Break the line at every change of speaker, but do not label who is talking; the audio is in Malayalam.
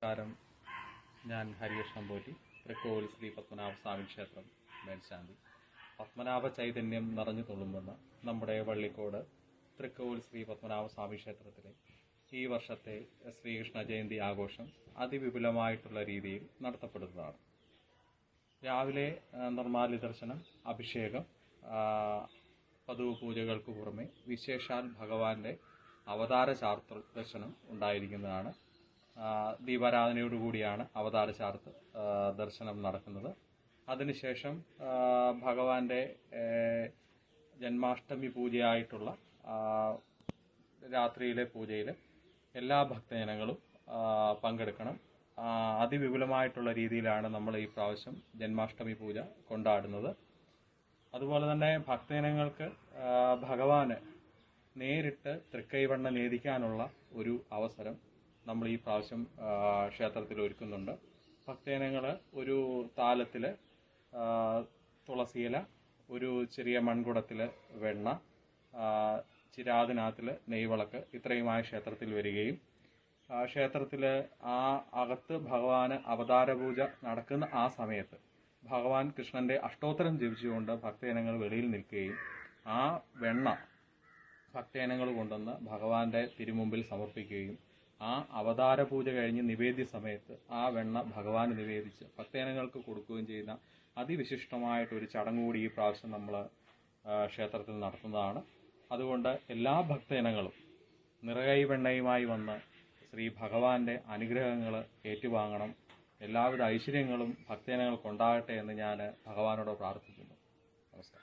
നമസ്കാരം. ഞാൻ ഹരികൃഷ്ണൻ നമ്പൂതിരി, തൃക്കോവിൽ ശ്രീ പത്മനാഭസ്വാമി ക്ഷേത്രം മേൽശാന്തി. പത്മനാഭ ചൈതന്യം നിറഞ്ഞു തുളുമ്പുന്ന നമ്മുടെ വള്ളിക്കോട് തൃക്കോവിൽ ശ്രീ പത്മനാഭസ്വാമി ക്ഷേത്രത്തിലെ ഈ വർഷത്തെ ശ്രീകൃഷ്ണ ജയന്തി ആഘോഷം അതിവിപുലമായിട്ടുള്ള രീതിയിൽ നടത്തപ്പെടുന്നതാണ്. രാവിലെ നിർമ്മാല്യ ദർശനം, അഭിഷേകം, പതിവ് പൂജകൾക്ക് പുറമെ വിശേഷാൽ ഭഗവാന്റെ അവതാര ചാർത്ത് ദർശനം ഉണ്ടായിരിക്കുന്നതാണ്. ദീപാരാധനയോടുകൂടിയാണ് അവതാര ചാർത്ത് ദർശനം നടക്കുന്നത്. അതിനുശേഷം ഭഗവാന്റെ ജന്മാഷ്ടമി പൂജയായിട്ടുള്ള രാത്രിയിലെ പൂജയിൽ എല്ലാ ഭക്തജനങ്ങളും പങ്കെടുക്കണം. അതിവിപുലമായിട്ടുള്ള രീതിയിലാണ് നമ്മൾ ഈ പ്രാവശ്യം ജന്മാഷ്ടമി പൂജ കൊണ്ടാടുന്നത്. അതുപോലെ തന്നെ ഭക്തജനങ്ങൾക്ക് ഭഗവാന് നേരിട്ട് തൃക്കൈവണ്ണ നേദിക്കാനുള്ള ഒരു അവസരം നമ്മൾ ഈ പ്രാവശ്യം ക്ഷേത്രത്തിൽ ഒരുക്കുന്നുണ്ട്. ഭക്തജനങ്ങൾ ഒരു താലത്തിൽ തുളസിയില, ഒരു ചെറിയ മൺകുടത്തിൽ വെണ്ണ, ചിരാതിനകത്തിൽ നെയ്വിളക്ക് ഇത്രയുമായി ക്ഷേത്രത്തിൽ വരികയും ക്ഷേത്രത്തിൽ അകത്ത് ഭഗവാന് അവതാര പൂജ നടക്കുന്ന ആ സമയത്ത് ഭഗവാൻ കൃഷ്ണന്റെ അഷ്ടോത്തരം ജപിച്ചുകൊണ്ട് ഭക്തജനങ്ങൾ വെളിയിൽ നിൽക്കുകയും ആ വെണ്ണ ഭക്തജനങ്ങൾ കൊണ്ടുവന്ന് ഭഗവാന്റെ തിരുമുമ്പിൽ സമർപ്പിക്കുകയും ആ അവതാര പൂജ കഴിഞ്ഞ് നിവേദ്യ സമയത്ത് ആ വെണ്ണ ഭഗവാന് നിവേദിച്ച് ഭക്തജനങ്ങൾക്ക് കൊടുക്കുകയും ചെയ്യുന്ന അതിവിശിഷ്ടമായിട്ടൊരു ചടങ്ങ് കൂടി ഈ പ്രാവശ്യം നമ്മൾ ക്ഷേത്രത്തിൽ നടത്തുന്നതാണ്. അതുകൊണ്ട് എല്ലാ ഭക്തജനങ്ങളും നിറകൈ വെണ്ണയുമായി വന്ന് ശ്രീ ഭഗവാന്റെ അനുഗ്രഹങ്ങൾ ഏറ്റുവാങ്ങണം. എല്ലാവിധ ഐശ്വര്യങ്ങളും ഭക്തജനങ്ങൾക്കുണ്ടാകട്ടെ എന്ന് ഞാൻ ഭഗവാനോട് പ്രാർത്ഥിക്കുന്നു. നമസ്കാരം.